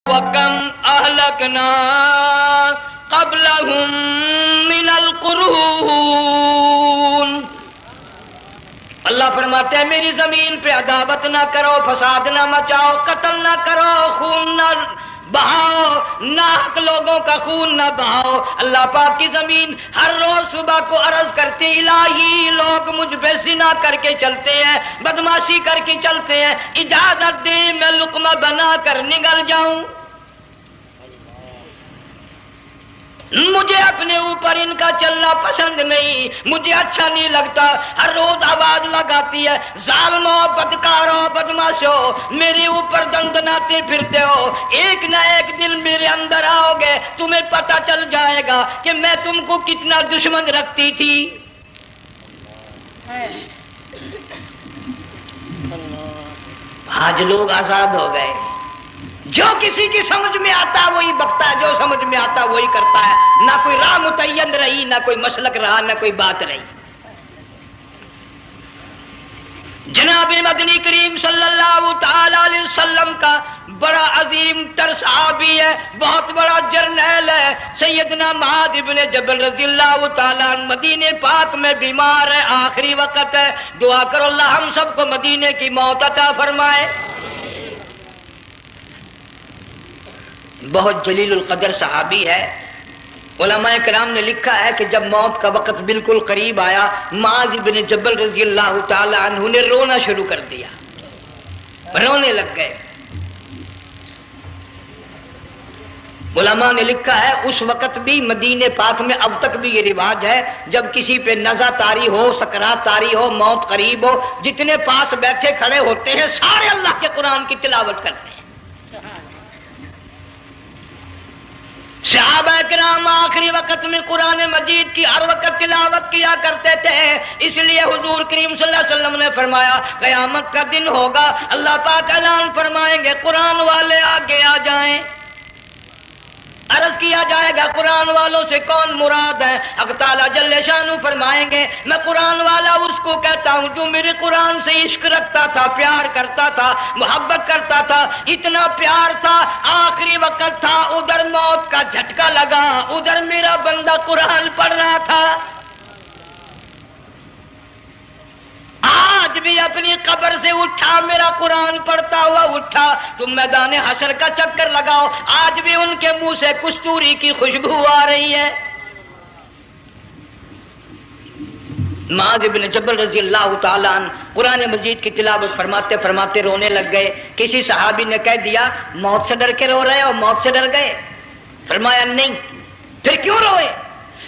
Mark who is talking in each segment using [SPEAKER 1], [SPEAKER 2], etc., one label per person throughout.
[SPEAKER 1] وَكَمْ أَهْلَكْنَا قَبْلَهُمْ مِنَ الْقُرُونِ۔ اللہ فرماتے ہیں میری زمین پہ عداوت نہ کرو، فساد نہ مچاؤ، قتل نہ کرو، خون نہ بہاؤ، ناحق لوگوں کا خون نہ بہاؤ۔ اللہ پاک کی زمین ہر روز صبح کو عرض کرتی الہی لوگ مجھ پہ زنا کر کے چلتے ہیں، بدماشی کر کے چلتے ہیں، اجازت دے میں لقمہ بنا کر نگل جاؤں۔ مجھے اپنے اوپر ان کا چلنا پسند نہیں، مجھے اچھا نہیں لگتا۔ ہر روز آواز لگاتی ہے ظالمو، بدکارو، بدماشو، میرے اوپر دندناتے پھرتے ہو، ایک نہ ایک دن میرے اندر آؤ گے، تمہیں پتہ چل جائے گا کہ میں تم کو کتنا دشمن رکھتی تھی۔ آج لوگ آزاد ہو گئے، جو کسی کی سمجھ میں آتا وہی بکتا ہے، جو سمجھ میں آتا وہی کرتا ہے، نہ کوئی راہ متعین رہی، نہ کوئی مسلک رہا، نہ کوئی بات رہی۔ جناب مدنی کریم صلی اللہ تعالی علیہ وسلم کا بڑا عظیم تر صحابی ہے، بہت بڑا جرنیل ہے، سیدنا معاذ ابن جبل رضی اللہ تعالی عنہ مدینے پاک میں بیمار ہے، آخری وقت ہے، دعا کرو اللہ ہم سب کو مدینے کی موت عطا فرمائے۔ بہت جلیل القدر صحابی ہے۔ علماء کرام نے لکھا ہے کہ جب موت کا وقت بالکل قریب آیا، معاذ بن جبل رضی اللہ تعالی عنہ نے رونا شروع کر دیا، رونے لگ گئے۔ علماء نے لکھا ہے اس وقت بھی مدینے پاک میں اب تک بھی یہ رواج ہے، جب کسی پہ نزع طاری ہو، سکرات طاری ہو، موت قریب ہو، جتنے پاس بیٹھے کھڑے ہوتے ہیں سارے اللہ کے قرآن کی تلاوت کرتے ہیں۔ صحابہ کرام آخری وقت میں قرآن مجید کی ہر وقت تلاوت کیا کرتے تھے، اس لیے حضور کریم صلی اللہ علیہ وسلم نے فرمایا قیامت کا دن ہوگا، اللہ پاک اعلان فرمائیں گے قرآن والے آگے آ جائیں۔ عرض کیا جائے گا قرآن والوں سے کون مراد ہے؟ حق تعالیٰ جل شانہ فرمائیں گے میں قرآن والا اس کو کہتا ہوں جو میرے قرآن سے عشق رکھتا تھا، پیار کرتا تھا، محبت کرتا تھا، اتنا پیار تھا آخری وقت تھا، ادھر موت کا جھٹکا لگا، ادھر میرا بندہ قرآن پڑھ رہا تھا، آج بھی اپنی قبر سے اٹھا میرا قرآن پڑھتا ہوا اٹھا، تم میدان حشر کا چکر لگاؤ، آج بھی ان کے منہ سے کستوری کی خوشبو آ رہی ہے۔ معاذ بن جبل رضی اللہ تعالیٰ عنہ قرآن مجید کی تلاوت فرماتے فرماتے رونے لگ گئے۔ کسی صحابی نے کہہ دیا موت سے ڈر کے رو رہے ہو، موت سے ڈر گئے؟ فرمایا نہیں۔ پھر کیوں روئے؟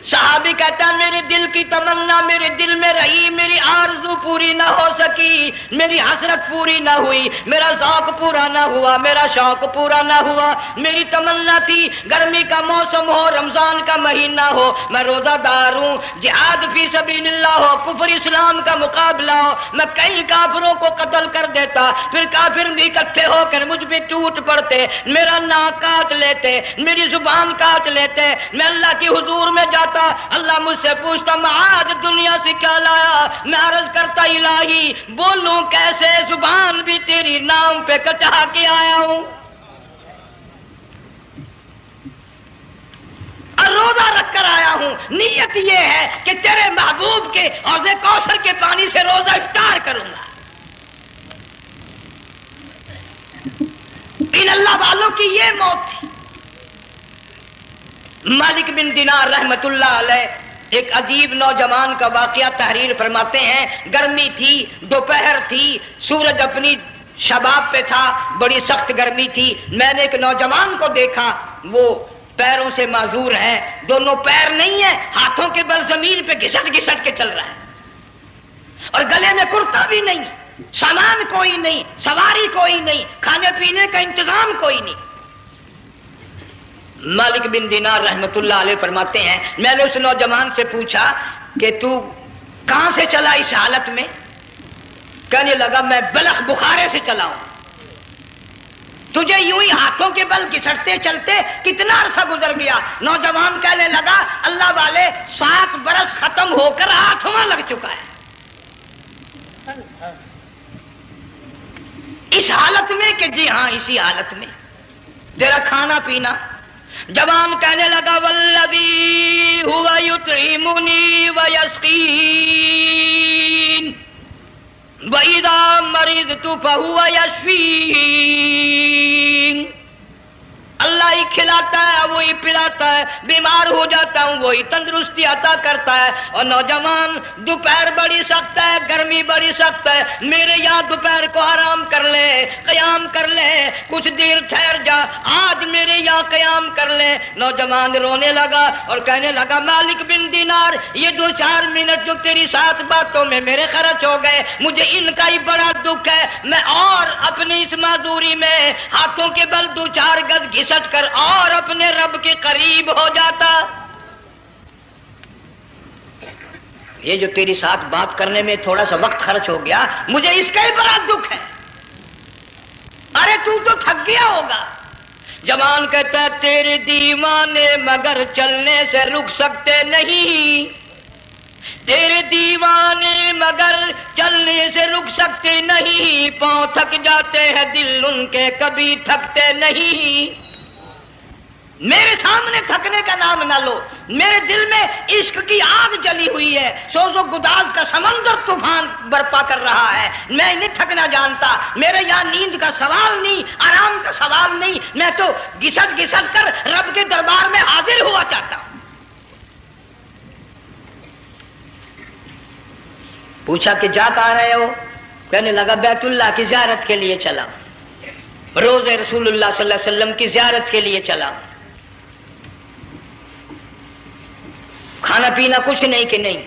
[SPEAKER 1] صحابی کہتا ہے میرے دل کی تمنا میرے دل میں رہی، میری آرزو پوری نہ ہو سکی، میری حسرت پوری نہ ہوئی، میرا ذوق پورا نہ ہوا، میرا شوق پورا نہ ہوا۔ میری تمنا تھی گرمی کا موسم ہو، رمضان کا مہینہ ہو، میں روزہ دار ہوں، جہاد فی سبیل اللہ ہو، کفر اسلام کا مقابلہ ہو، میں کئی کافروں کو قتل کر دیتا، پھر کافر بھی اکٹھے ہو کر مجھ پہ ٹوٹ پڑتے، میرا ناک کاٹ لیتے، میری زبان کاٹ لیتے، میں اللہ کی حضور میں جاتا، اللہ مجھ سے پوچھتا معاذ دنیا سے کیا لایا؟ میں عرض کرتا الہی بولوں کیسے، زبان بھی تیری نام پہ کٹا کے آیا ہوں، اور روزہ رکھ کر آیا ہوں، نیت یہ ہے کہ تیرے محبوب کے حوض کوثر کے پانی سے روزہ افطار کروں گا۔ ان اللہ والوں کی یہ موت تھی۔ مالک بن دینار رحمت اللہ علیہ ایک عجیب نوجوان کا واقعہ تحریر فرماتے ہیں، گرمی تھی، دوپہر تھی، سورج اپنی شباب پہ تھا، بڑی سخت گرمی تھی، میں نے ایک نوجوان کو دیکھا، وہ پیروں سے معذور ہے، دونوں پیر نہیں ہیں، ہاتھوں کے بل زمین پہ گھسٹ گھسٹ کے چل رہا ہے، اور گلے میں کرتا بھی نہیں، سامان کوئی نہیں، سواری کوئی نہیں، کھانے پینے کا انتظام کوئی نہیں۔ مالک بن دینار رحمت اللہ علیہ فرماتے ہیں میں نے اس نوجوان سے پوچھا کہ تو کہاں سے چلا اس حالت میں؟ کہنے لگا میں بلخ بخارے سے چلا ہوں۔ تجھے یوں ہی ہاتھوں کے بل گھسٹتے چلتے کتنا عرصہ گزر گیا؟ نوجوان کہنے لگا اللہ والے 7 برس ختم ہو کر 8واں لگ چکا ہے۔ اس حالت میں کہ جی ہاں اسی حالت میں تیرا کھانا پینا. جوان کہنے لگا والذی ہوا یطعمنی ویسقین وَإِذَا مَرِضْتُ فَهُوَ يَشْفِينِ. اللہ ہی کھلاتا ہے, وہی پلاتا ہے, بیمار ہو جاتا ہوں وہی تندرستی عطا کرتا ہے. اور نوجوان دوپہر بڑی سخت ہے, گرمی بڑی سخت ہے, میرے یہاں دوپہر کو آرام کر لے, قیام کر لے, کچھ دیر ٹھہر جا, آج میرے یہاں قیام کر لے. نوجوان رونے لگا اور کہنے لگا مالک بن دینار, یہ 2-4 منٹ جو تیری ساتھ باتوں میں میرے خرچ ہو گئے, مجھے ان کا ہی بڑا دکھ ہے. میں اور اپنی اس معذوری میں ہاتھوں کے بل 2-4 گز گھسٹ کر اور اپنے رب کے قریب ہو جاتا. یہ جو تیری ساتھ بات کرنے میں تھوڑا سا وقت خرچ ہو گیا, مجھے اس کا ہی بڑا دکھ ہے. ارے تو تھک گیا ہوگا. جوان کہتا ہے تیرے دیوانے مگر چلنے سے رک سکتے نہیں, تیرے دیوانے مگر چلنے سے رک سکتے نہیں, پاؤں تھک جاتے ہیں دل ان کے کبھی تھکتے نہیں. میرے سامنے تھکنے کا نام نہ لو, میرے دل میں عشق کی آگ جلی ہوئی ہے, سوز و گداز کا سمندر طوفان برپا کر رہا ہے. میں نہیں تھکنا جانتا, میرے یہاں نیند کا سوال نہیں, آرام کا سوال نہیں, میں تو گھسٹ گھسٹ کر رب کے دربار میں حاضر ہوا چاہتا ہوں. پوچھا کہ جا کہاں رہے ہو؟ کہنے لگا بیت اللہ کی زیارت کے لیے چلا, روز رسول اللہ صلی اللہ علیہ وسلم کی زیارت کے لیے چلا. کھانا پینا کچھ نہیں کہ نہیں,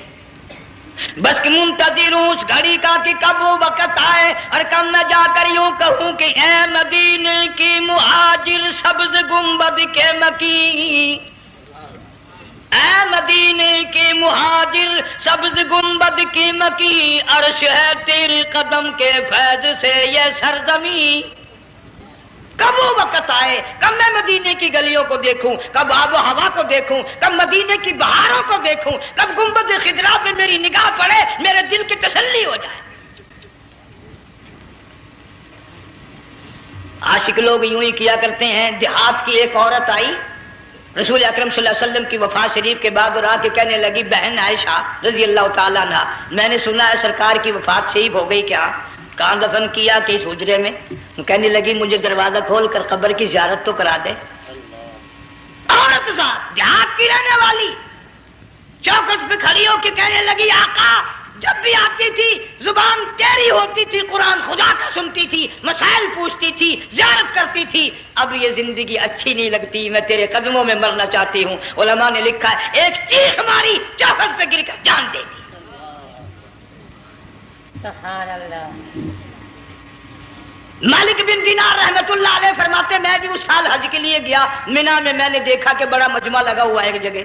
[SPEAKER 1] بس کہ منتظر ہوں اس گھڑی کا کہ کب وہ وقت آئے اور کب میں جا کر یوں کہوں کہ اے مدینے کی مہاجر سبز گنبد کے مکی, اے مدینے کے مہاجر سبز گنبد کی مکی, عرش ہے تیرے قدم کے فیض سے یہ سرزمین. کب وہ وقت آئے, کب میں مدینے کی گلیوں کو دیکھوں, کب آب و ہوا کو دیکھوں, کب مدینے کی بہاروں کو دیکھوں, کب گنبد خضرا پہ میری نگاہ پڑے, میرے دل کی تسلی ہو جائے. عاشق لوگ یوں ہی کیا کرتے ہیں. دیہات کی ایک عورت آئی رسول اکرم صلی اللہ علیہ وسلم کی وفات شریف کے بعد اور آ کے کہنے لگی بہن عائشہ رضی اللہ تعالیٰ عنہا, میں نے سنا ہے سرکار کی وفات شریف ہو گئی, کیا کہاں دفن کیا کہ اس حجرے میں؟ کہنے لگی مجھے دروازہ کھول کر قبر کی زیارت تو کرا دے. عورت ساتھ دیہات کی رہنے والی چوکٹ پہ کھڑی ہو کے کہنے لگی آقا جب بھی آتی تھی زبان تیری ہوتی تھی, قرآن خدا کا سنتی تھی, مسائل پوچھتی تھی, زیارت کرتی تھی, اب یہ زندگی اچھی نہیں لگتی, میں تیرے قدموں میں مرنا چاہتی ہوں. علماء نے لکھا ہے ایک چیخ ماری, چوکٹ پہ گر کر جان دے دی. سبحان اللہ. مالک بن دینار رحمت اللہ علیہ فرماتے میں بھی اس سال حج کے لیے گیا, مینا میں میں نے دیکھا کہ بڑا مجمع لگا ہوا ہے ایک جگہ,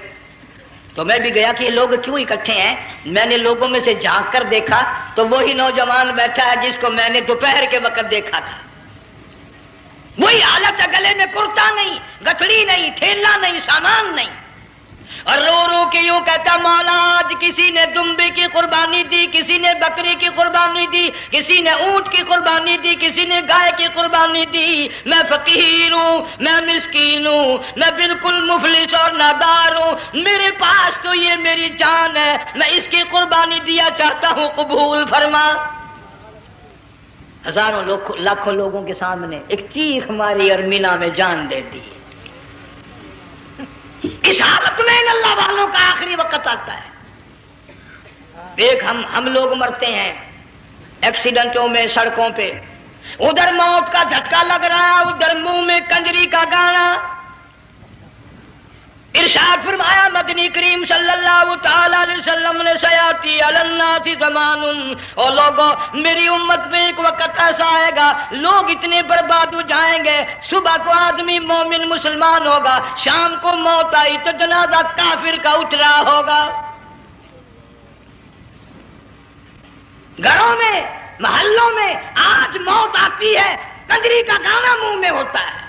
[SPEAKER 1] تو میں بھی گیا کہ یہ لوگ کیوں اکٹھے ہیں. میں نے لوگوں میں سے جھانک کر دیکھا تو وہی نوجوان بیٹھا ہے جس کو میں نے دوپہر کے وقت دیکھا تھا. وہی حالت ہے, گلے میں کرتا نہیں, گٹھڑی نہیں, تھیلا نہیں, سامان نہیں, اور رو رو کے یوں کہتا مولا آج کسی نے دمبے کی قربانی دی, کسی نے بکری کی قربانی دی, کسی نے اونٹ کی قربانی دی, کسی نے گائے کی قربانی دی. میں فقیر ہوں, میں مسکین ہوں, میں بالکل مفلس اور نادار ہوں, میرے پاس تو یہ میری جان ہے, میں اس کی قربانی دیا چاہتا ہوں, قبول فرما. ہزاروں لاکھوں لوگوں کے سامنے ایک چیخ ماری اور مینا میں جان دے دی. اس حالت میں ان اللہ والوں کا آخری وقت آتا ہے. ایک ہم لوگ مرتے ہیں ایکسیڈنٹوں میں, سڑکوں پہ, ادھر موت کا جھٹکا لگ رہا, ادھر منہ میں کنجری کا گانا. ارشاد فرمایا مدنی کریم صلی اللہ تعالی علیہ وسلم نے سیاتی علی الناس زمان, اور لوگوں میری امت میں ایک وقت ایسا آئے گا لوگ اتنے برباد ہو جائیں گے, صبح کو آدمی مومن مسلمان ہوگا, شام کو موت آئی تو جنازہ کافر کا اٹھ رہا ہوگا. گھروں میں محلوں میں آج موت آتی ہے, کنجری کا گانا منہ میں ہوتا ہے.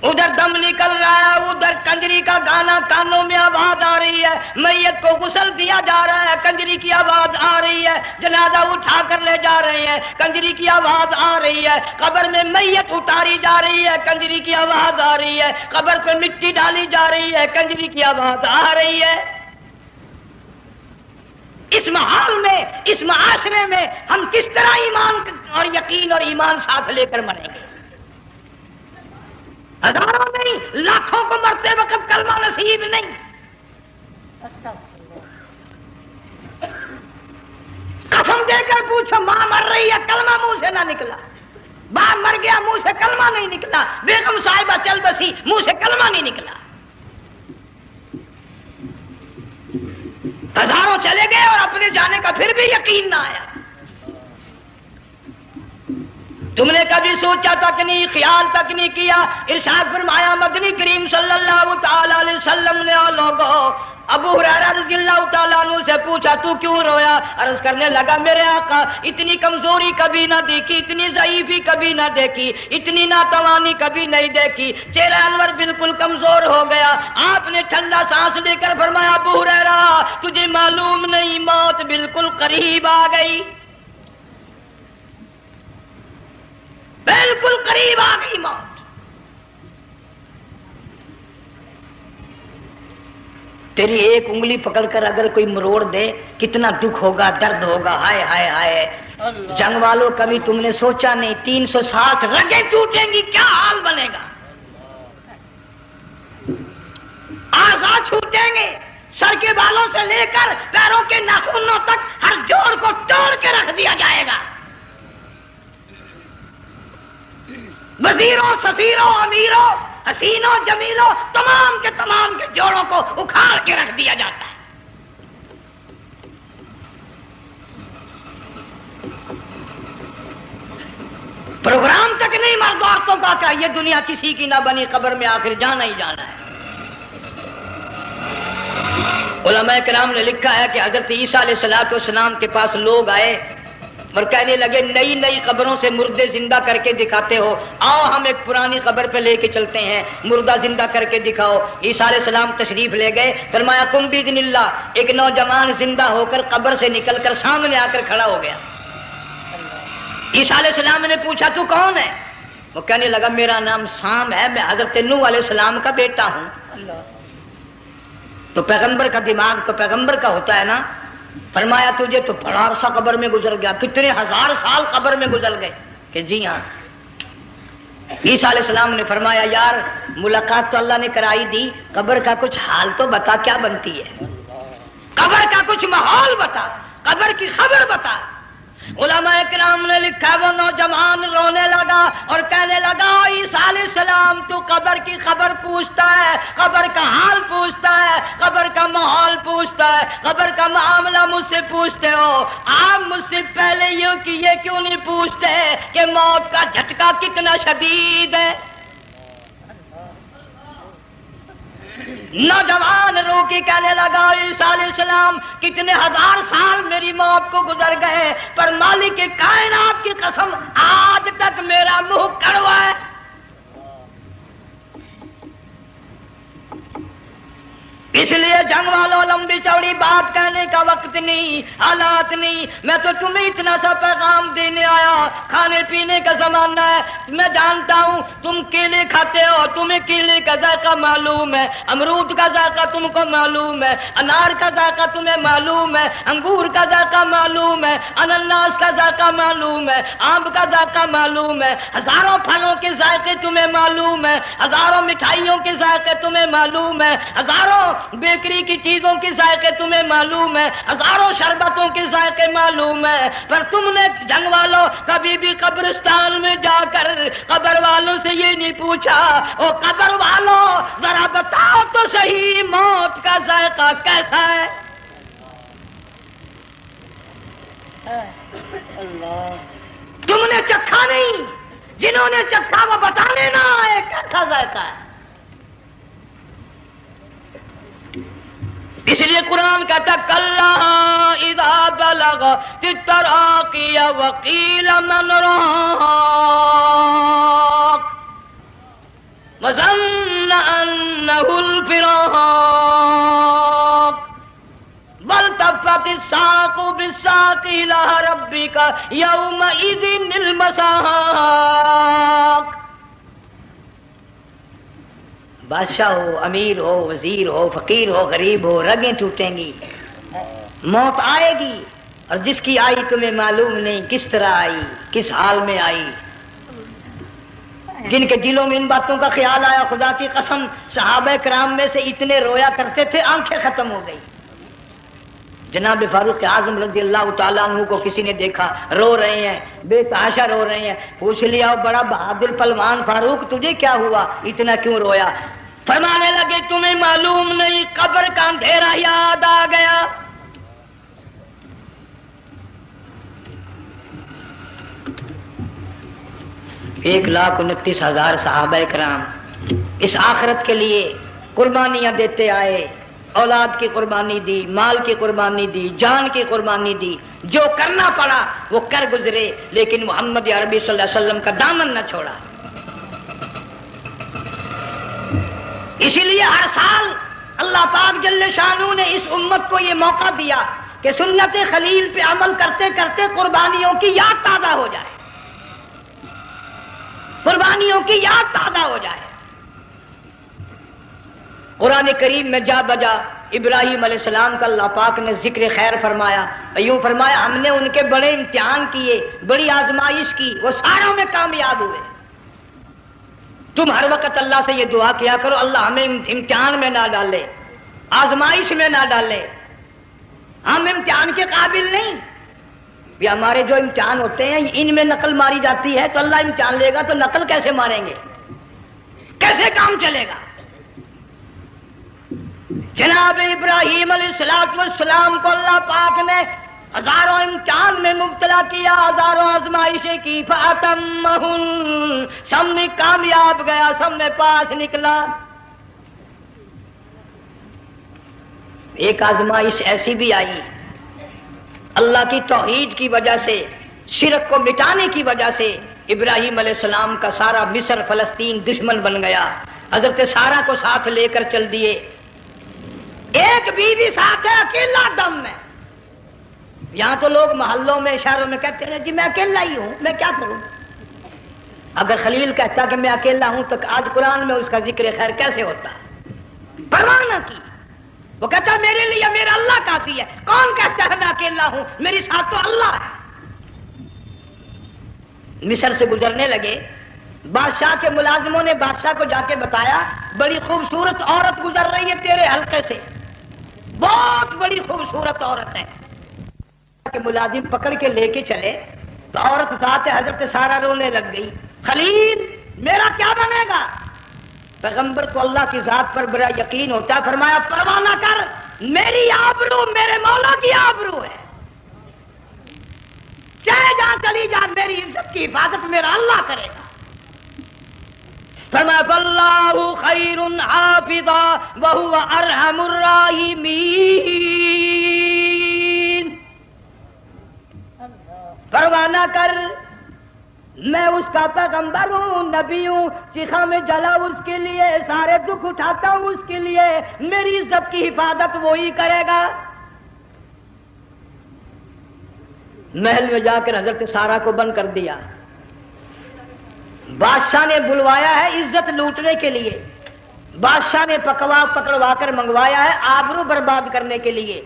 [SPEAKER 1] ادھر دم نکل رہا ہے، ادھر کنجری کا گانا کانوں میں آواز آ رہی ہے، میت کو غسل دیا جا رہا ہے، کنجری کی آواز آ رہی ہے، جنازہ اٹھا کر لے جا رہے ہیں، کنجری کی آواز آ رہی ہے، قبر میں میت اتاری جا رہی ہے، کنجری کی آواز آ رہی ہے، قبر پہ مٹی ڈالی جا رہی ہے، کنجری کی آواز آ رہی ہے۔ اس ماحول میں، اس معاشرے میں ہم کس طرح ایمان اور یقین اور ایمان ساتھ لے کر مریں گے؟ ہزاروں نہیں، لاکھوں کو مرتے وقت کلمہ نصیب نہیں۔ قسم دے کر پوچھو، ماں مر رہی ہے، کلمہ منہ سے نہ نکلا، باپ مر گیا، منہ سے کلمہ نہیں نکلا، بیگم صاحبہ چل بسی، منہ سے کلمہ نہیں نکلا۔ ہزاروں چلے گئے اور اپنے جانے کا پھر بھی یقین نہ آیا۔ تم نے کبھی سوچا تک نہیں، خیال تک نہیں کیا؟ ارشاد فرمایا مدنی کریم صلی اللہ تعالی علیہ وسلم نے، اور لوگوں، ابو ہریرہ رضی اللہ تعالیٰ عنہ سے پوچھا تو کیوں رویا؟ عرض کرنے لگا میرے آقا اتنی کمزوری کبھی نہ دیکھی، اتنی ضعیفی کبھی نہ دیکھی، اتنی ناتوانی کبھی نہیں دیکھی، چہرہ انور بالکل کمزور ہو گیا۔ آپ نے ٹھنڈا سانس لے کر فرمایا ابو ہریرہ تجھے معلوم نہیں موت بالکل قریب آ گئی، بالکل قریب آ گئی موت۔ تیری ایک انگلی پکڑ کر اگر کوئی مروڑ دے کتنا دکھ ہوگا، درد ہوگا، ہائے ہائے ہائے۔ جنگ والوں کبھی تم نے سوچا نہیں 360 رگیں ٹوٹیں گی کیا حال بنے گا، اعضاء چھوٹیں گے، سر کے بالوں سے لے کر پیروں کے ناخنوں تک ہر جوڑ کو توڑ کے رکھ دیا جائے گا، وزیروں، سفیروں، امیروں، حسینوں، جمیلوں، تمام کے جوڑوں کو اکھاڑ کے رکھ دیا جاتا ہے۔ پروگرام تک نہیں مرد عورتوں کا کہ یہ دنیا کسی کی نہ بنی، قبر میں آخر جانا ہی جانا ہے۔ علماء کرام نے لکھا ہے کہ حضرت عیسیٰ علیہ السلام کے پاس لوگ آئے اور کہنے لگے نئی نئی قبروں سے مردے زندہ کر کے دکھاتے ہو، آؤ ہم ایک پرانی قبر پہ لے کے چلتے ہیں، مردہ زندہ کر کے دکھاؤ۔ عیسیٰ علیہ السلام تشریف لے گئے، فرمایا قم باذن اللہ، ایک نوجوان زندہ ہو کر قبر سے نکل کر سامنے آ کر کھڑا ہو گیا۔ عیسیٰ علیہ السلام نے پوچھا تو کون ہے؟ وہ کہنے لگا میرا نام سام ہے، میں حضرت نوح علیہ السلام کا بیٹا ہوں۔ تو پیغمبر کا دماغ تو پیغمبر کا ہوتا ہے نا۔ فرمایا تجھے تو بڑا عرصہ قبر میں گزر گیا، کتنے ہزار سال قبر میں گزر گئے؟ کہ جی ہاں۔ عیسیٰ علیہ السلام نے فرمایا یار ملاقات تو اللہ نے کرائی دی، قبر کا کچھ حال تو بتا کیا بنتی ہے، قبر کا کچھ ماحول بتا، قبر کی خبر بتا۔ علماء کرام نے لکھا وہ نوجوان رونے لگا اور کہنے لگا عیسیٰ علیہ السلام تو قبر کی خبر پوچھتا ہے، قبر کا حال پوچھتا ہے، قبر کا ماحول پوچھتا ہے، قبر کا معاملہ مجھ سے پوچھتے ہو، آپ مجھ سے پہلے یہ کیوں نہیں پوچھتے کہ موت کا جھٹکا کتنا شدید ہے؟ نوجوان رو کے کہنے لگا عیسیٰ علیہ السلام کتنے ہزار سال میری موت کو گزر گئے، پر مالک کائنات کی قسم آج تک میرا منہ کڑوا ہے۔ اس لیے جنگ والوں لمبی چوڑی بات کہنے کا وقت نہیں، حالات نہیں، میں تو تمہیں اتنا سا پیغام دینے آیا، کھانے پینے کا زمانہ ہے، میں جانتا ہوں تم کیلے کھاتے ہو، تمہیں کیلے کا ذائقہ معلوم ہے، امرود کا ذائقہ تم کو معلوم ہے، انار کا ذائقہ تمہیں معلوم ہے، انگور کا ذائقہ معلوم ہے، انناس کا ذائقہ معلوم ہے، آم کا ذائقہ معلوم ہے، ہزاروں پھلوں کے ذائقے تمہیں معلوم ہے، ہزاروں مٹھائیوں کے ذائقے تمہیں معلوم ہے، ہزاروں بیکری کی چیزوں کے ذائقے تمہیں معلوم ہے، ہزاروں شربتوں کے ذائقے معلوم ہے، پر تم نے جنگ والوں کبھی بھی قبرستان میں جا کر قبر والوں سے یہ نہیں پوچھا او قبر والوں ذرا بتاؤ تو صحیح موت کا ذائقہ کیسا ہے؟ تم نے چکھا نہیں، جنہوں نے چکھا وہ بتانے نہ آئے کیسا ذائقہ ہے۔ اس لیے قرآن کہتا کلا اذا بلغت التراقی وقیل من راق، وظن أنه الفراق والتفت الساق بالساق إلى ربك يومئذ المساق. بادشاہ ہو، امیر ہو، وزیر ہو، فقیر ہو، غریب ہو، رگیں ٹوٹیں گی، موت آئے گی، اور جس کی آئی تمہیں معلوم نہیں کس طرح آئی، کس حال میں آئی. جن کے دلوں میں ان باتوں کا خیال آیا، خدا کی قسم صحابہ کرام میں سے اتنے رویا کرتے تھے آنکھیں ختم ہو گئی. جناب فاروق اعظم رضی اللہ تعالیٰ عنہ کو کسی نے دیکھا رو رہے ہیں، بے تحاشا رو رہے ہیں. پوچھ لیا بڑا بہادر پہلوان فاروق تجھے کیا ہوا، اتنا کیوں رویا؟ فرمانے لگے تمہیں معلوم نہیں قبر کا اندھیرا یاد آ گیا. 1,29,000 صحابہ کرام اس آخرت کے لیے قربانیاں دیتے آئے، اولاد کی قربانی دی، مال کی قربانی دی، جان کی قربانی دی، جو کرنا پڑا وہ کر گزرے، لیکن محمد عربی صلی اللہ علیہ وسلم کا دامن نہ چھوڑا. اسی لیے ہر سال اللہ پاک جل شانہ نے اس امت کو یہ موقع دیا کہ سنت خلیل پہ عمل کرتے کرتے قربانیوں کی یاد تازہ ہو جائے، قربانیوں کی یاد تازہ ہو جائے. قرآن کریم میں جا بجا ابراہیم علیہ السلام کا اللہ پاک نے ذکر خیر فرمایا، یوں فرمایا ہم نے ان کے بڑے امتحان کیے، بڑی آزمائش کی، وہ ساروں میں کامیاب ہوئے. تم ہر وقت اللہ سے یہ دعا کیا کرو اللہ ہمیں امتحان میں نہ ڈالے، آزمائش میں نہ ڈالے، ہم امتحان کے قابل نہیں. یہ ہمارے جو امتحان ہوتے ہیں ان میں نقل ماری جاتی ہے، تو اللہ امتحان لے گا تو نقل کیسے ماریں گے، کیسے کام چلے گا؟ جناب ابراہیم علیہ السلام کو اللہ پاک نے ہزاروں امتحان میں مبتلا کیا، ہزاروں آزمائشیں کی، فَأَتَمَّهُنْ سب میں کامیاب گیا، سب میں پاس نکلا. ایک آزمائش ایسی بھی آئی اللہ کی توحید کی وجہ سے، شرک کو مٹانے کی وجہ سے ابراہیم علیہ السلام کا سارا مصر فلسطین دشمن بن گیا. حضرت سارہ کو ساتھ لے کر چل دیے، ایک بیوی ساتھ ہے اکیلا دم میں. یہاں تو لوگ محلوں میں شہروں میں کہتے ہیں جی میں اکیلا ہی ہوں، میں کیا کروں. اگر خلیل کہتا کہ میں اکیلا ہوں تو آج قرآن میں اس کا ذکر خیر کیسے ہوتا؟ پرواہ نہ کی، وہ کہتا میرے لیے میرا اللہ کافی ہے. کون کہتا ہے میں اکیلا ہوں، میری ساتھ تو اللہ ہے. مصر سے گزرنے لگے، بادشاہ کے ملازموں نے بادشاہ کو جا کے بتایا بڑی خوبصورت عورت گزر رہی ہے تیرے حلقے سے، بہت بڑی خوبصورت عورت ہے. کہ ملازم پکڑ کے لے کے چلے تو عورت ذات حضرت سارہ رونے لگ گئی. خلیل میرا کیا بنے گا؟ پیغمبر کو اللہ کی ذات پر بڑا یقین ہوتا ہے، فرمایا پرواہ نہ کر، میری آبرو میرے مولا کی آبرو ہے، چاہے جہاں چلی جا میری عزت کی حفاظت میرا اللہ کرے گا. فرمایا فاللہ خیر حافظا وہو ارحم الراحمین. پرواہ نہ کر، میں اس کا پیغمبر ہوں، نبی ہوں، چیخا میں جلا اس کے لیے، سارے دکھ اٹھاتا ہوں اس کے لیے، میری عزت کی حفاظت وہی کرے گا. محل میں جا کر حضرت سارہ کو بند کر دیا. بادشاہ نے بلوایا ہے عزت لوٹنے کے لیے، بادشاہ نے پکڑوا کر منگوایا ہے آبرو برباد کرنے کے لیے.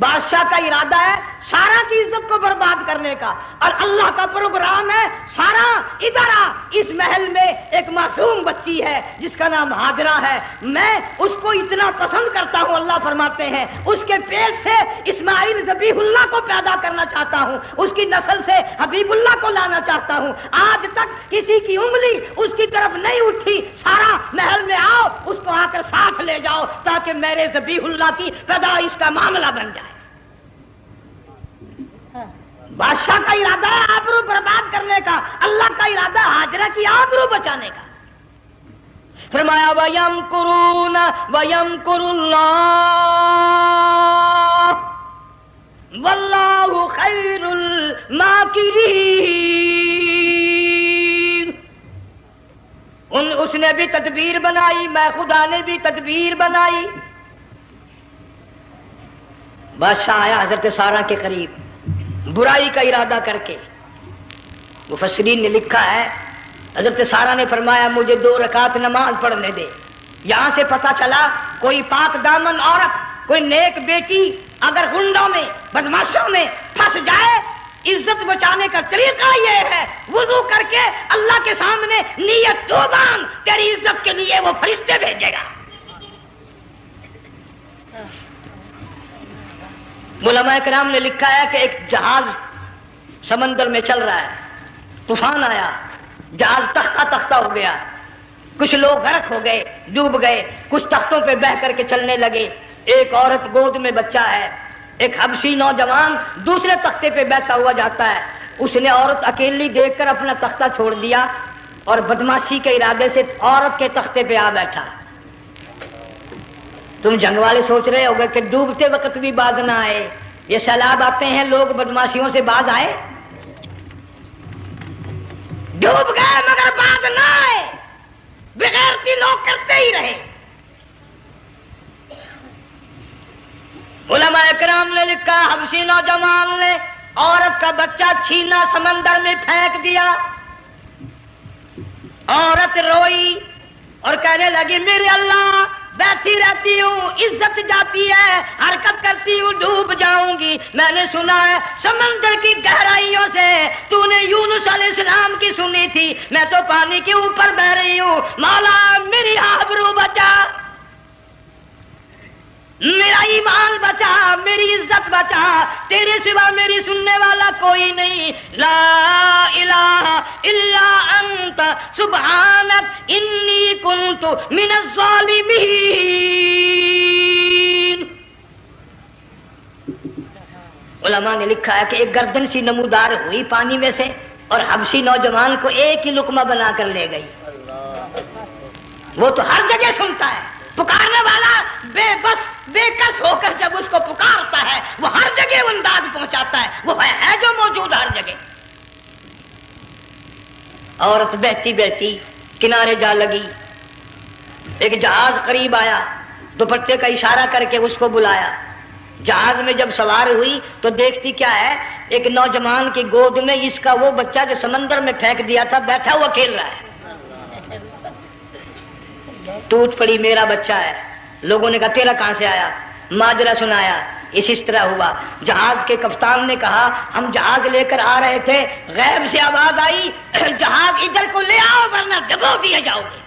[SPEAKER 1] بادشاہ کا ارادہ ہے سارا کی عزت کو برباد کرنے کا، اور اللہ کا پروگرام ہے سارا ادھر آ، اس محل میں ایک معصوم بچی ہے جس کا نام ہاجرہ ہے، میں اس کو اتنا پسند کرتا ہوں، اللہ فرماتے ہیں اس کے پیٹ سے اسماعیل ذبیح اللہ کو پیدا کرنا چاہتا ہوں، اس کی نسل سے حبیب اللہ کو لانا چاہتا ہوں. آج تک کسی کی انگلی اس کی طرف نہیں اٹھی. سارا محل میں آؤ، اس کو آ کر ساتھ لے جاؤ تاکہ میرے ذبیح اللہ کی پیدائش کا معاملہ بن جائے. بادشاہ کا ارادہ ہے آبرو برباد کرنے کا، اللہ کا ارادہ ہاجرہ کی آبرو بچانے کا. فرمایا وَيَمْكُرُونَ وَيَمْكُرُ اللَّهُ وَاللَّهُ خَيْرُ الْمَاكِرِينَ. اس نے بھی تدبیر بنائی، میں خدا نے بھی تدبیر بنائی۔ بادشاہ آیا حضرت سارہ کے قریب برائی کا ارادہ کر کے۔ مفسرین نے لکھا ہے حضرت سارہ نے فرمایا مجھے 2 رکعت نماز پڑھنے دے۔ یہاں سے پتہ چلا کوئی پاک دامن عورت، کوئی نیک بیٹی اگر گنڈوں میں بدماشوں میں پھنس جائے، عزت بچانے کا طریقہ یہ ہے وضو کر کے اللہ کے سامنے نیت تو باندھ، تیری عزت کے لیے وہ فرشتے بھیجے گا۔ علماء کرام نے لکھا ہے کہ ایک جہاز سمندر میں چل رہا ہے، طوفان آیا، جہاز تختہ تختہ ہو گیا، کچھ لوگ غرق ہو گئے، ڈوب گئے، کچھ تختوں پہ بہ کر کے چلنے لگے۔ ایک عورت گود میں بچہ ہے، ایک حبشی نوجوان دوسرے تختے پہ بیٹھا ہوا جاتا ہے۔ اس نے عورت اکیلی دیکھ کر اپنا تختہ چھوڑ دیا اور بدماشی کے ارادے سے عورت کے تختے پہ آ بیٹھا۔ تم جنگ والے سوچ رہے ہوگے کہ ڈوبتے وقت بھی باز نہ آئے، یہ سیلاب آتے ہیں لوگ بدماشیوں سے باز آئے؟ ڈوب گئے مگر باز نہ آئے، بغیرتی لوگ کرتے ہی رہے۔ علماء کرام نے لکھا حبشی نوجوان نے عورت کا بچہ چھینا سمندر میں پھینک دیا۔ عورت روئی اور کہنے لگی میرے اللہ بیٹھی رہتی ہوں، عزت جاتی ہے، حرکت کرتی ہوں، ڈوب جاؤں گی۔ میں نے سنا ہے سمندر کی گہرائیوں سے تو نے یونس علیہ السلام کی سنی تھی، میں تو پانی کے اوپر بہ رہی ہوں، مولا میری آبرو بچا، میرا ایمان بچا، میری عزت بچا، تیرے سوا میری سننے والا کوئی نہیں، لا الہ الا انت سبحانک انی کنت من الظالمین۔ علماء نے لکھا ہے کہ ایک گردن سی نمودار ہوئی پانی میں سے اور حبشی نوجوان کو ایک ہی لقمہ بنا کر لے گئی۔ وہ تو ہر جگہ سنتا ہے، پکارنے والا بے بس بے کس ہو کر جب اس کو پکارتا ہے وہ ہر جگہ انداز پہنچاتا ہے، وہ ہے جو موجود ہر جگہ۔ عورت بہتی بہتی کنارے جا لگی، ایک جہاز قریب آیا، دوپٹے کا اشارہ کر کے اس کو بلایا۔ جہاز میں جب سوار ہوئی تو دیکھتی کیا ہے، ایک نوجوان کی گود میں اس کا وہ بچہ جو سمندر میں پھینک دیا تھا بیٹھا ہوا کھیل رہا ہے۔ ٹوٹ پڑی میرا بچہ ہے۔ لوگوں نے کہا تیرا کہاں سے آیا؟ ماجرا سنایا، اس طرح ہوا۔ جہاز کے کپتان نے کہا ہم جہاز لے کر آ رہے تھے، غیب سے آواز آئی جہاز ادھر کو لے آؤ ورنہ ڈبو دیے جاؤ گے۔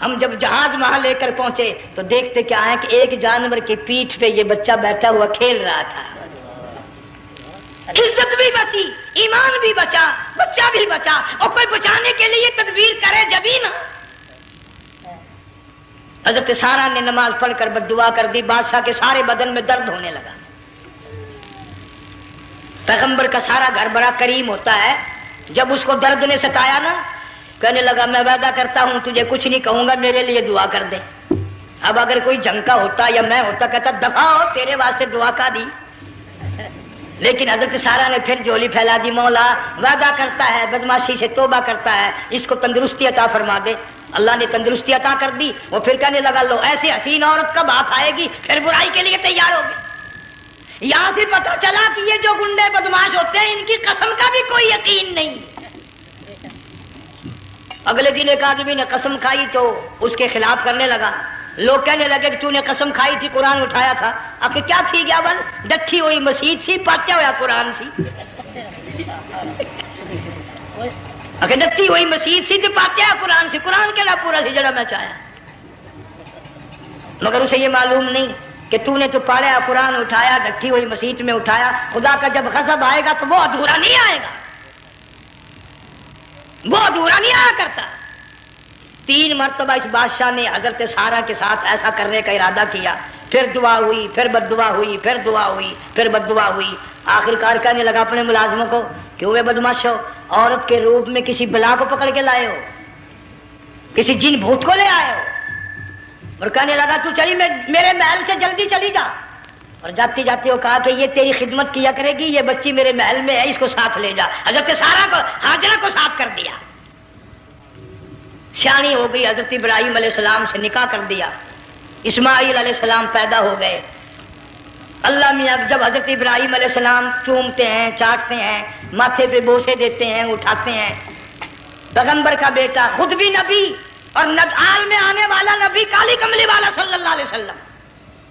[SPEAKER 1] ہم جب جہاز وہاں لے کر پہنچے تو دیکھتے کیا ہے کہ ایک جانور کی پیٹھ پہ یہ بچہ بیٹھا ہوا کھیل رہا تھا۔ عزت بھی بچی، ایمان بھی بچا، بچہ بھی بچا، اور کوئی بچانے کے لیے تدبیر کرے جبھی نا۔ حضرت سارہ نے نماز پڑھ کر بد دعا کر دی، بادشاہ کے سارے بدن میں درد ہونے لگا۔ پیغمبر کا سارا گھر بڑا کریم ہوتا ہے، جب اس کو درد نے ستایا نا کہنے لگا میں وعدہ کرتا ہوں تجھے کچھ نہیں کہوں گا، میرے لیے دعا کر دے۔ اب اگر کوئی جنگ کا ہوتا یا میں ہوتا کہتا دفع ہو تیرے واسطے دعا کا دی، لیکن حضرت سارہ نے پھر جولی پھیلا دی، مولا وعدہ کرتا ہے بدماشی سے توبہ کرتا ہے، اس کو تندرستی عطا فرما دے۔ اللہ نے تندرستی عطا کر دی۔ وہ پھر کہنے لگا لو ایسی حسین عورت کب آپ آئے گی، پھر برائی کے لیے تیار ہوگی۔ یہاں سے پتہ چلا کہ یہ جو گنڈے بدماش ہوتے ہیں ان کی قسم کا بھی کوئی یقین نہیں۔ اگلے دن ایک آدمی نے قسم کھائی تو اس کے خلاف کرنے لگا۔ لوگ کہنے لگے کہ تو نے قسم کھائی تھی، قرآن اٹھایا تھا، اب کہ کیا تھی گیا بل ڈٹھی ہوئی مسجد سی، پاٹیا ہوا قرآن سی، اگر ڈٹھی ہوئی مسجد سی تو پاٹیا قرآن سی، قرآن کے لا پورا سی جڑا میں چاہیا، مگر اسے یہ معلوم نہیں کہ تو نے تو پاڑیا قرآن اٹھایا، ڈٹھی ہوئی مسجد میں اٹھایا۔ خدا کا جب غضب آئے گا تو وہ ادھورا نہیں آئے گا، وہ ادھورا نہیں آیا کرتا۔ 3 مرتبہ اس بادشاہ نے حضرت سارہ کے ساتھ ایسا کرنے کا ارادہ کیا، پھر دعا ہوئی، پھر بد دعا ہوئی، پھر دعا ہوئی، پھر بد دعا ہوئی۔ آخر کار کہنے لگا اپنے ملازموں کو کہ ہوئے بدماش ہو، عورت کے روپ میں کسی بلا کو پکڑ کے لائے ہو، کسی جن بھوت کو لے آئے ہو، اور کہنے لگا تو چلی میرے محل سے جلدی چلی جا۔ اور جاتے جاتے وہ کہا کہ یہ تیری خدمت کیا کرے گی، یہ بچی میرے محل میں ہے، اس کو ساتھ لے جا۔ حضرت سارہ کو، ہاجرہ کو ساتھ کر دیا۔ سیانی ہو گئی، حضرت ابراہیم علیہ السلام سے نکاح کر دیا، اسماعیل علیہ السلام پیدا ہو گئے۔ اللہ میاں جب حضرت ابراہیم علیہ السلام چومتے ہیں، چاٹتے ہیں، ماتھے پہ بوسے دیتے ہیں، اٹھاتے ہیں، پیغمبر کا بیٹا، خود بھی نبی اور آل میں آنے والا نبی، کالی کملی والا صلی اللہ علیہ وسلم،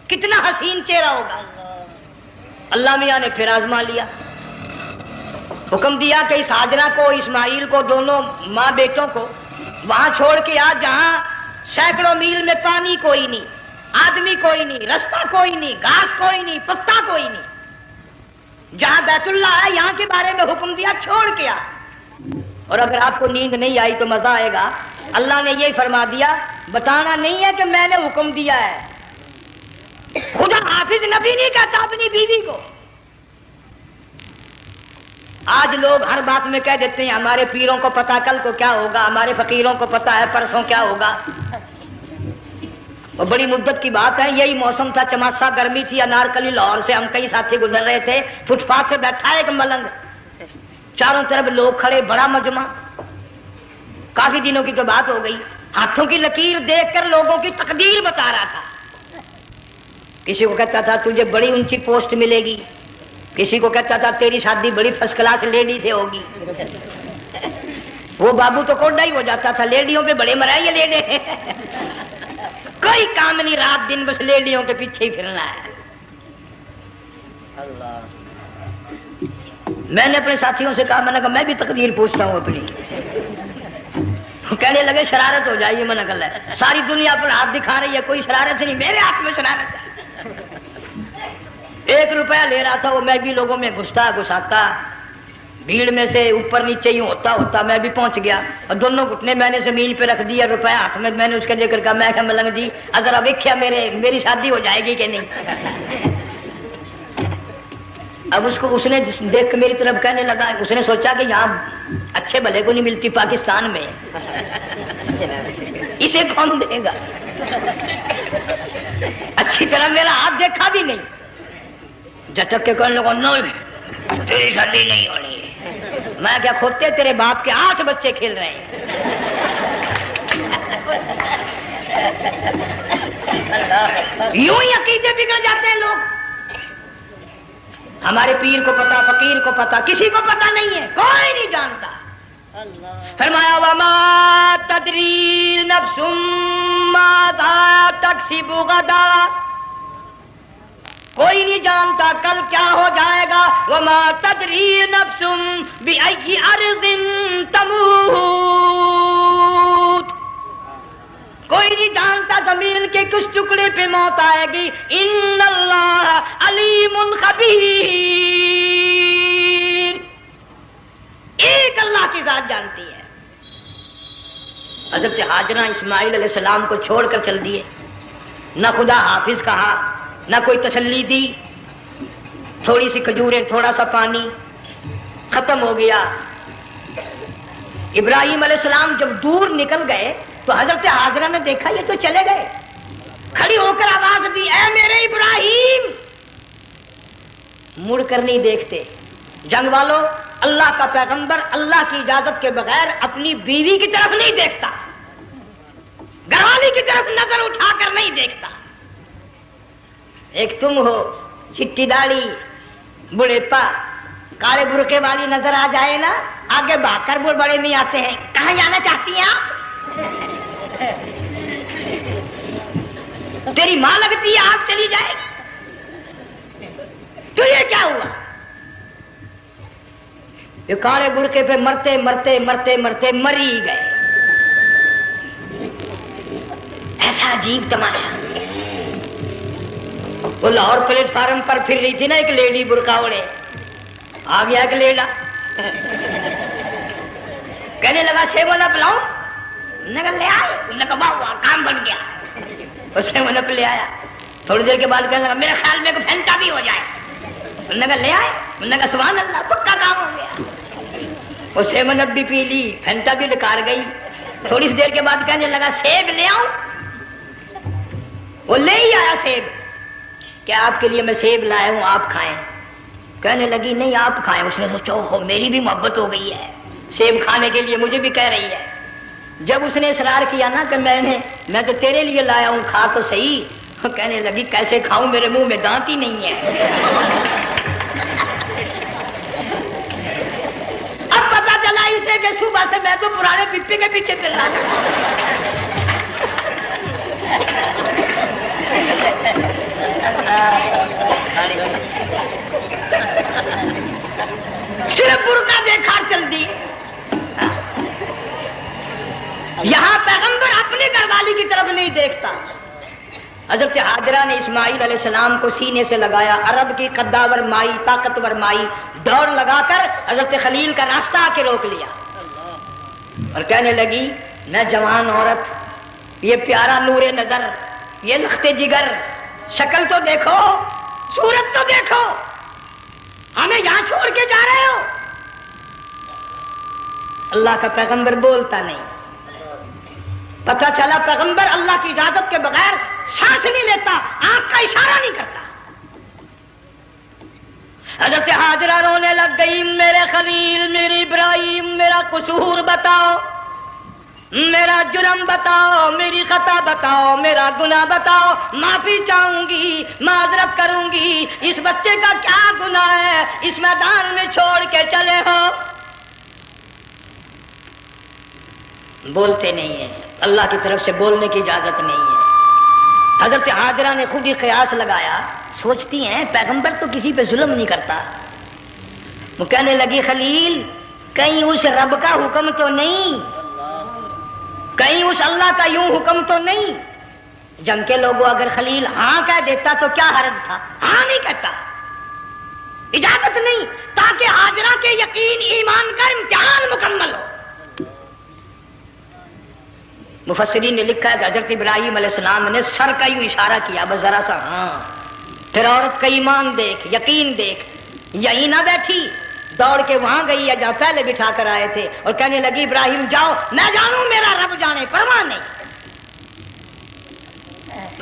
[SPEAKER 1] کتنا حسین چہرہ ہوگا۔ اللہ میاں نے پھر آزما لیا، حکم دیا کہ اس ہاجرہ کو، اسماعیل کو، دونوں ماں بیٹوں کو وہاں چھوڑ کے آ جہاں سینکڑوں میل میں پانی کوئی نہیں، آدمی کوئی نہیں، رستہ کوئی نہیں، گھاس کوئی نہیں، پتا کوئی نہیں، جہاں بیت اللہ ہے یہاں کے بارے میں حکم دیا، چھوڑ کے آ۔ اور اگر آپ کو نیند نہیں آئی تو مزہ آئے گا، اللہ نے یہی فرما دیا، بتانا نہیں ہے کہ میں نے حکم دیا ہے۔ خدا حافظ نبی نہیں کہتا اپنی بیوی کو۔ آج لوگ ہر بات میں کہہ دیتے ہیں ہمارے پیروں کو پتا کل کو کیا ہوگا، ہمارے فقیروں کو پتا ہے پرسوں کیا ہوگا۔ وہ بڑی مدت کی بات ہے، یہی موسم تھا، چماسا گرمی تھی، انارکلی لاہور سے ہم کئی ساتھی گزر رہے تھے، فٹ پاتھ پہ بیٹھا ہے ایک ملنگ، چاروں طرف لوگ کھڑے، بڑا مجمع، کافی دنوں کی تو بات ہو گئی، ہاتھوں کی لکیر دیکھ کر لوگوں کی تقدیر بتا رہا تھا۔ کسی کو کہتا تھا تجھے بڑی اونچی پوسٹ ملے گی، کسی کو کہتا تھا تیری شادی بڑی فرسٹ کلاس لیڈی سے ہوگی۔ وہ بابو تو کوڈا ہی ہو جاتا تھا، لیڈیوں پہ بڑے مرائے یہ لیڈے، کوئی کام نہیں، رات دن بس لیڈیوں کے پیچھے ہی پھرنا ہے۔ اللہ، میں نے اپنے ساتھیوں سے کہا، میں نے کہا میں بھی تقدیر پوچھتا ہوں اپنی۔ کہنے لگے شرارت ہو جائے، میں نے کہا ساری دنیا پر ہاتھ دکھا رہی ہے، کوئی شرارت نہیں، میرے ہاتھ میں شرارت ہے۔ 1 روپیہ لے رہا تھا وہ، میں بھی لوگوں میں گھساتا، بھیڑ میں سے اوپر نیچے ہی ہوتا میں بھی پہنچ گیا، اور دونوں گھٹنے میں نے زمین پہ رکھ دیا، روپیہ ہاتھ میں، میں نے اس کا ذکر کہا، میں کہا ملنگ جی اگر اب دیکھا میری شادی ہو جائے گی کہ نہیں۔ اب اس نے دیکھ کے میری طرف کہنے لگا، اس نے سوچا کہ یہاں اچھے بھلے کو نہیں ملتی پاکستان میں، اسے کون دے گا؟ اچھی طرح میرا ہاتھ دیکھا بھی نہیں، جھٹک کے کہنے لگا نو تیری شادی نہیں ہونی ہے۔ میں کیا کھوتے تیرے باپ کے 8 بچے کھیل رہے ہیں۔ یوں ہی عقیدے بگڑ جاتے ہیں لوگ، ہمارے پیر کو پتا، فقیر کو پتا، کسی کو پتا نہیں ہے، کوئی نہیں جانتا۔ فرمایا وما تدری نفس ماذا تکسب غدا، کوئی نہیں جانتا کل کیا ہو جائے گا۔ وما تدری نفس بأی ارض تموت، کوئی نہیں جانتا زمین کے کس ٹکڑے پہ موت آئے گی۔ ان اللہ علیم خبیر، ایک اللہ کی ذات جانتی ہے۔ حضرت ہاجرہ اسماعیل علیہ السلام کو چھوڑ کر چل دیے، نہ خدا حافظ کہا، نہ کوئی تسلی دی، تھوڑی سی کھجوریں، تھوڑا سا پانی، ختم ہو گیا۔ ابراہیم علیہ السلام جب دور نکل گئے تو حضرت ہاجرہ نے دیکھا یہ تو چلے گئے، کھڑی ہو کر آواز دی، اے میرے ابراہیم۔ مڑ کر نہیں دیکھتے۔ جنگ والوں، اللہ کا پیغمبر اللہ کی اجازت کے بغیر اپنی بیوی کی طرف نہیں دیکھتا، گھر والی کی طرف نظر اٹھا کر نہیں دیکھتا۔ ایک تم ہو، چٹی داڑھی، بڑھیپا، کالے برقعے والی نظر آ جائے نا، آگے بھاگ کر بڑے نہیں آتے ہیں، کہاں جانا چاہتی ہیں آپ؟ تیری ماں لگتی ہے، آپ چلی جائے تو یہ کیا ہوا؟ یہ کالے برقعے پہ مرتے مرتے مرتے مرتے مری گئے۔ ایسا عجیب تماشا۔ وہ لاہور پلیٹ فارم پر پھر رہی تھی نا ایک لیڈی برقع اوڑے، آ گیا ایک لیڈا، کہنے لگا سیب نپ لاؤں؟ نے کہا لے آئے، نے کہا واہ کام بن گیا، وہ سیب نپ لے آیا۔ تھوڑی دیر کے بعد کہنے لگا میرے خیال میں پھینٹا بھی ہو جائے، نے کہا لے آئے، نے کہا سبحان اللہ پکا کام ہو گیا۔ وہ سیب نپ بھی پی لی، پھینٹا بھی ڈکار گئی۔ تھوڑی سی دیر کے بعد کہنے لگا سیب لے آؤں؟ وہ لے ہی آیا سیب، کہ آپ کے لیے میں سیب لایا ہوں، آپ کھائیں۔ کہنے لگی نہیں آپ کھائیں۔ اس نے سوچا ہو میری بھی محبت ہو گئی ہے، سیب کھانے کے لیے مجھے بھی کہہ رہی ہے۔ جب اس نے اصرار کیا نا کہ میں تو تیرے لیے لایا ہوں، کھا تو صحیح، کہنے لگی کیسے کھاؤں، میرے منہ میں دانت ہی نہیں ہے۔ اب پتا چلا اسے کہ صبح سے میں تو پرانے پپی کے پیچھے پھر رہا تھا۔ صرف برقع دیکھا چل دی۔ یہاں پیغمبر اپنی گھر والی کی طرف نہیں دیکھتا۔ حضرت حاجرہ نے اسماعیل علیہ السلام کو سینے سے لگایا، عرب کی قداور مائی، طاقتور مائی، دوڑ لگا کر حضرت خلیل کا راستہ آ کے روک لیا اور کہنے لگی میں جوان عورت، یہ پیارا نور نظر، یہ لخت جگر، شکل تو دیکھو، صورت تو دیکھو، ہمیں یہاں چھوڑ کے جا رہے ہو؟ اللہ کا پیغمبر بولتا نہیں۔ پتہ چلا پیغمبر اللہ کی اجازت کے بغیر سانس نہیں لیتا، آنکھ کا اشارہ نہیں کرتا۔ حضرت حاجرہ رونے لگ گئی، میرے خلیل، میری ابراہیم، میرا قصور بتاؤ، میرا جرم بتاؤ، میری خطا بتاؤ، میرا گناہ بتاؤ، معافی چاہوں گی، معذرت کروں گی، اس بچے کا کیا گناہ ہے اس میدان میں چھوڑ کے چلے ہو؟ بولتے نہیں ہیں، اللہ کی طرف سے بولنے کی اجازت نہیں ہے۔ حضرت حاجرہ نے خود ہی قیاس لگایا، سوچتی ہیں پیغمبر تو کسی پہ ظلم نہیں کرتا۔ وہ کہنے لگی خلیل، کہیں اس رب کا حکم تو نہیں، کہیں اس اللہ کا یوں حکم تو نہیں؟ جنگ کے لوگوں اگر خلیل ہاں کہہ دیتا تو کیا حرج تھا؟ ہاں نہیں کہتا، اجازت نہیں، تاکہ حاجرہ کے یقین ایمان کا امتحان مکمل ہو۔ مفسرین نے لکھا ہے کہ حضرت ابراہیم علیہ السلام نے سر کا یوں اشارہ کیا، بس ذرا سا ہاں، پھر عورت کا ایمان دیکھ، یقین دیکھ، یہی نہ بیٹھی، دوڑ کے وہاں گئی یا جہاں پہلے بٹھا کر آئے تھے، اور کہنے لگی ابراہیم جاؤ، میں جانوں میرا رب جانے، پرواہ نہیں۔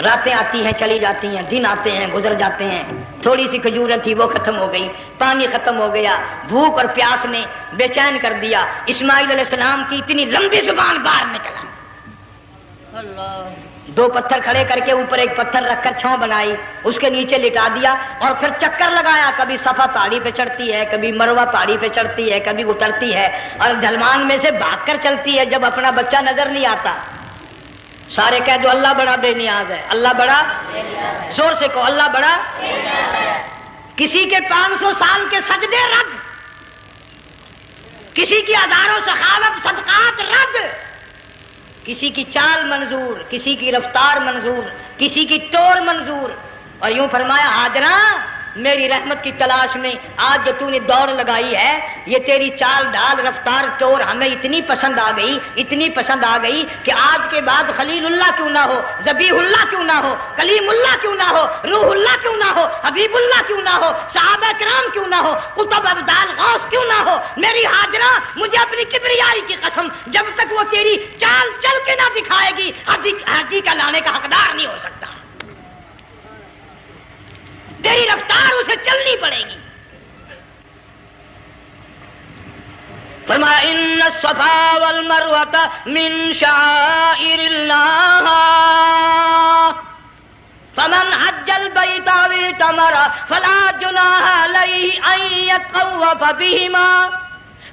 [SPEAKER 1] راتیں آتی ہیں چلی جاتی ہیں، دن آتے ہیں گزر جاتے ہیں، تھوڑی سی کھجوریں تھی وہ ختم ہو گئی، پانی ختم ہو گیا، بھوک اور پیاس نے بے چین کر دیا۔ اسماعیل علیہ السلام کی اتنی لمبی زبان باہر نکلا، دو پتھر کھڑے کر کے اوپر ایک پتھر رکھ کر چھاؤں بنائی، اس کے نیچے لٹا دیا اور پھر چکر لگایا، کبھی صفا پہاڑی پہ چڑھتی ہے، کبھی مروہ پہاڑی پہ چڑھتی ہے، کبھی اترتی ہے اور ڈھلوان میں سے بھاگ کر چلتی ہے جب اپنا بچہ نظر نہیں آتا۔ سارے کہہ دو اللہ بڑا بے نیاز ہے، اللہ بڑا، زور سے کہو اللہ بڑا۔ کسی کے 500 سال کے سجدے رد، کسی کی ہزاروں سخاوت صدقات رد، کسی کی چال منظور، کسی کی رفتار منظور، کسی کی ٹور منظور۔ اور یوں فرمایا حاجرہ میری رحمت کی تلاش میں آج جو تو نے دوڑ لگائی ہے، یہ تیری چال ڈال رفتار ٹور ہمیں اتنی پسند آ گئی، اتنی پسند آ گئی کہ آج کے بعد خلیل اللہ کیوں نہ ہو، ذبیح اللہ کیوں نہ ہو، کلیم اللہ کیوں نہ ہو، روح اللہ کیوں نہ ہو، حبیب اللہ کیوں نہ ہو، صحابہ کرام کیوں نہ ہو، قطب ابدال غوث کیوں نہ ہو، میری حاجرہ مجھے اپنی کبریائی کی قسم جب تک وہ تیری چال چل کے نہ دکھائے گی حاجی کا لانے کا حقدار نہیں ہو سکتا، تیری رفتار اسے چلنی پڑے گی۔ فرمایا ان الصفا والمروہ من شعائر اللہ فمن حج البیت او اعتمر فلا جناح علیہ ان یطوف بہما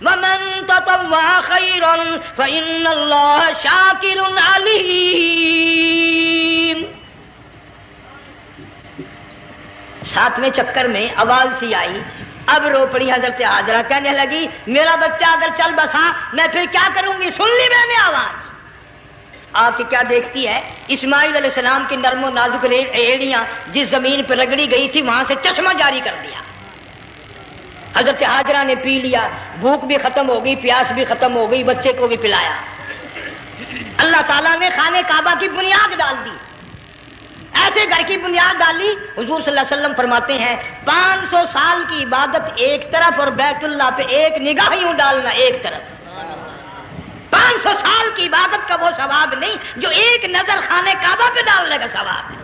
[SPEAKER 1] ومن تطوع خیرا فإن اللہ شاکر علیم۔ 7ویں چکر میں آواز سی آئی، اب رو پڑی حضرت حاجرہ، کہنے لگی میرا بچہ اگر چل بسا میں پھر کیا کروں گی؟ سن لی میں نے آواز۔ آپ کی کیا دیکھتی ہے؟ اسماعیل علیہ السلام کی نرم و نازک ایڑیاں جس زمین پہ رگڑی گئی تھی وہاں سے چشمہ جاری کر دیا۔ حضرت حاجرہ نے پی لیا، بھوک بھی ختم ہو گئی، پیاس بھی ختم ہو گئی، بچے کو بھی پلایا۔ اللہ تعالیٰ نے خانہ کعبہ کی بنیاد ڈال دی، ایسے گھر کی بنیاد ڈالی۔ حضور صلی اللہ علیہ وسلم فرماتے ہیں 500 سال کی عبادت ایک طرف اور بیت اللہ پہ ایک نگاہ یوں ڈالنا ایک طرف، 500 سال کی عبادت کا وہ ثواب نہیں جو ایک نظر خانہ کعبہ پہ ڈالنے کا ثواب ہے۔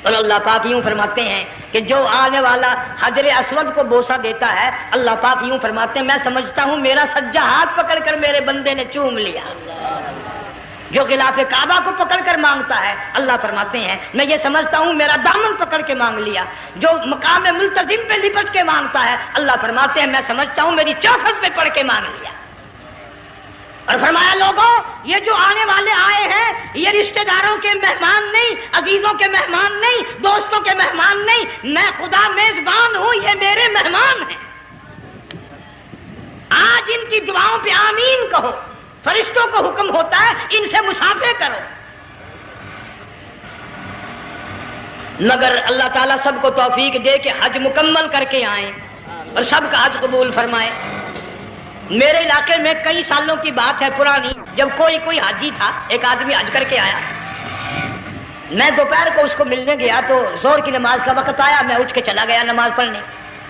[SPEAKER 1] اور اللہ پاک یوں فرماتے ہیں کہ جو آنے والا حجر اسود کو بوسہ دیتا ہے اللہ پاک یوں فرماتے ہیں میں سمجھتا ہوں میرا سجا ہاتھ پکڑ کر میرے بندے نے چوم لیا. جو غلاف کعبہ کو پکڑ کر مانگتا ہے اللہ فرماتے ہیں میں یہ سمجھتا ہوں میرا دامن پکڑ کے مانگ لیا. جو مقام ملتزم پہ لپٹ کے مانگتا ہے اللہ فرماتے ہیں میں سمجھتا ہوں میری چوکھٹ پہ پڑھ کے مانگ لیا. اور فرمایا لوگوں یہ جو آنے والے آئے ہیں یہ رشتہ داروں کے مہمان نہیں، عزیزوں کے مہمان نہیں، دوستوں کے مہمان نہیں، میں خدا میزبان ہوں، یہ میرے مہمان ہیں. آج ان کی دعاؤں پہ آمین کہو. فرشتوں کو حکم ہوتا ہے ان سے مصافحہ کرو. مگر اللہ تعالیٰ سب کو توفیق دے کہ حج مکمل کر کے آئیں اور سب کا حج قبول فرمائے. میرے علاقے میں کئی سالوں کی بات ہے پرانی، جب کوئی حاجی تھا، ایک آدمی حج کر کے آیا. میں دوپہر کو اس کو ملنے گیا تو زور کی نماز کا وقت آیا، میں اٹھ کے چلا گیا نماز پڑھنے.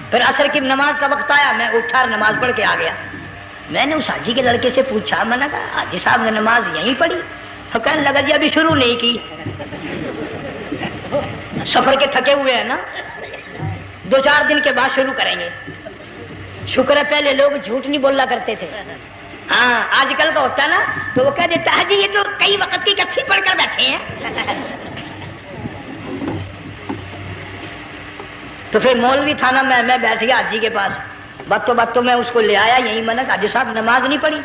[SPEAKER 1] پھر عصر کی نماز کا وقت آیا، میں اٹھا اور نماز پڑھ کے آ گیا. میں نے اس حاجی کے لڑکے سے پوچھا، میں نے کہا حاجی صاحب نے نماز یہیں پڑھی؟ تو کہنے لگا جی ابھی شروع نہیں کی، سفر کے تھکے ہوئے ہیں نا، 2-4 دن کے بعد شروع کریں گے. شکر ہے پہلے لوگ جھوٹ نہیں بولا کرتے تھے. ہاں آج کل کا ہوتا نا تو وہ کہہ دیتا ہے جی یہ تو کئی وقت کی کتھی پڑھ کر بیٹھے ہیں. تو پھر مولوی تھا نا، میں بیٹھ گیا حاجی کے پاس. باتوں میں اس کو لے آیا یہی میں نے کہا حاجی صاحب نماز نہیں پڑھی؟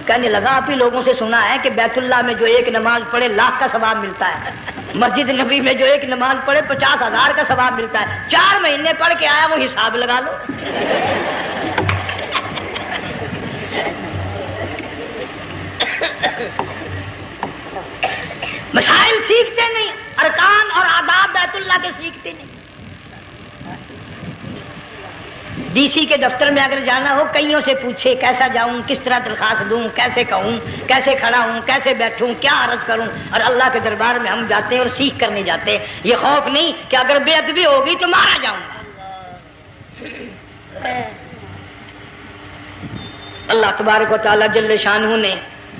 [SPEAKER 1] کہنے لگا آپ ہی لوگوں سے سنا ہے کہ بیت اللہ میں جو ایک نماز پڑھے 1,00,000 کا ثواب ملتا ہے، مسجد نبی میں جو ایک نماز پڑھے 50,000 کا ثواب ملتا ہے. 4 مہینے پڑھ کے آیا، وہ حساب لگا لو. مسائل سیکھتے نہیں، ارکان اور آداب بیت اللہ کے سیکھتے نہیں. ڈی سی کے دفتر میں اگر جانا ہو کئیوں سے پوچھے کیسا جاؤں، کس طرح درخواست دوں، کیسے کہوں، کیسے کھڑا ہوں، کیسے بیٹھوں، کیا عرض کروں. اور اللہ کے دربار میں ہم جاتے ہیں اور سیکھ کر نہیں جاتے. یہ خوف نہیں کہ اگر بے ادبی ہوگی تو مارا جاؤں گا. اللہ تبارک و تعالیٰ جل شانہ نے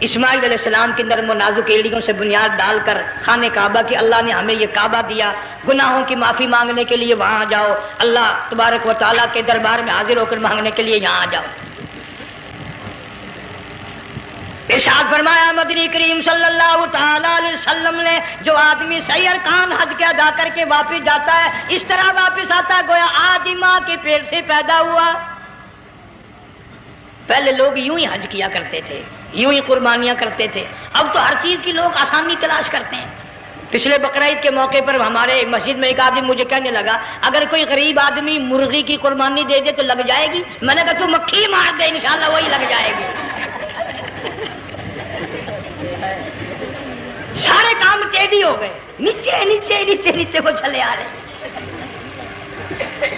[SPEAKER 1] اسماعیل علیہ السلام کی نرم و نازک ایڑیوں سے بنیاد ڈال کر خانہ کعبہ کی اللہ نے ہمیں یہ کعبہ دیا. گناہوں کی معافی مانگنے کے لیے وہاں جاؤ، اللہ تبارک و تعالیٰ کے دربار میں حاضر ہو کر مانگنے کے لیے یہاں جاؤ. ارشاد فرمایا مدنی کریم صلی اللہ تعالی علیہ وسلم نے جو آدمی صحیح ارکان حج کے ادا کر کے واپس جاتا ہے اس طرح واپس آتا ہے گویا آج ہی ماں کے پیٹ سے پیدا ہوا. پہلے لوگ یوں ہی حج کیا کرتے تھے، یوں ہی قربانیاں کرتے تھے. اب تو ہر چیز کی لوگ آسانی تلاش کرتے ہیں. پچھلے بقرعید کے موقع پر ہمارے مسجد میں ایک آدمی مجھے کہنے لگا اگر کوئی غریب آدمی مرغی کی قربانی دے دے تو لگ جائے گی؟ میں نے کہا تو مکھی مار دے انشاءاللہ وہی لگ جائے گی. سارے کام ٹیڑھی ہو گئے، نیچے نیچے نیچے نیچے وہ چلے آ رہے.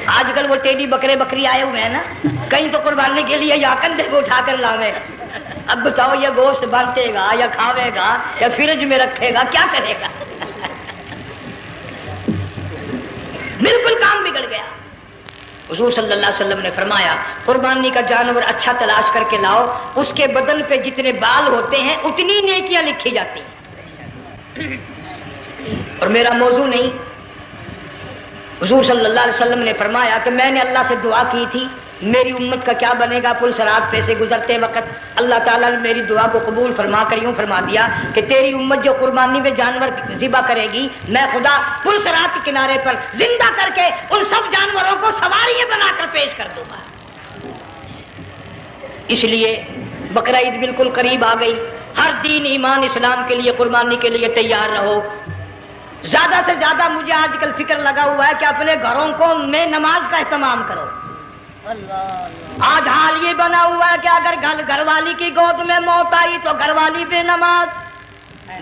[SPEAKER 1] آج کل وہ ٹیڑھی بکرے بکری آئے ہوئے ہیں نا، کہیں تو قربانی کے لیے یا کندھے کو اٹھا کر لاوے. اب بتاؤ یہ گوشت بانٹے گا یا کھاوے گا یا فریج میں رکھے گا، کیا کرے گا؟ بالکل کام بگڑ گیا. حضور صلی اللہ علیہ وسلم نے فرمایا قربانی کا جانور اچھا تلاش کر کے لاؤ، اس کے بدن پہ جتنے بال ہوتے ہیں اتنی نیکیاں لکھی جاتی ہیں. اور میرا موضوع نہیں، حضور صلی اللہ علیہ وسلم نے فرمایا کہ میں نے اللہ سے دعا کی تھی میری امت کا کیا بنے گا. پل صراط پہ سے گزرتے وقت اللہ تعالیٰ نے میری دعا کو قبول فرما کر یوں فرما دیا کہ تیری امت جو قربانی میں جانور ذبح کرے گی میں خدا پل صراط کے کنارے پر زندہ کر کے ان سب جانوروں کو سواریاں بنا کر پیش کر دوں گا. اس لیے بقرعید بالکل قریب آ گئی. ہر دین ایمان اسلام کے لیے قربانی کے لیے تیار رہو. زیادہ سے زیادہ مجھے آج کل فکر لگا ہوا ہے کہ اپنے گھروں کو میں نماز کا اہتمام کرو. آج حال یہ بنا ہوا ہے کہ اگر گھر والی کی گود میں موت آئی تو گھر والی بے نماز،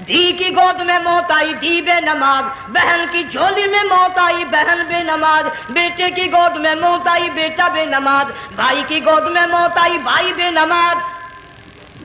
[SPEAKER 1] دھی کی گود میں موت آئی دھی بے نماز، بہن کی جھولی میں موت آئی بہن بے نماز، بیٹے کی گود میں موت آئی بیٹا بے نماز، بھائی کی گود میں موت آئی بھائی بے نماز.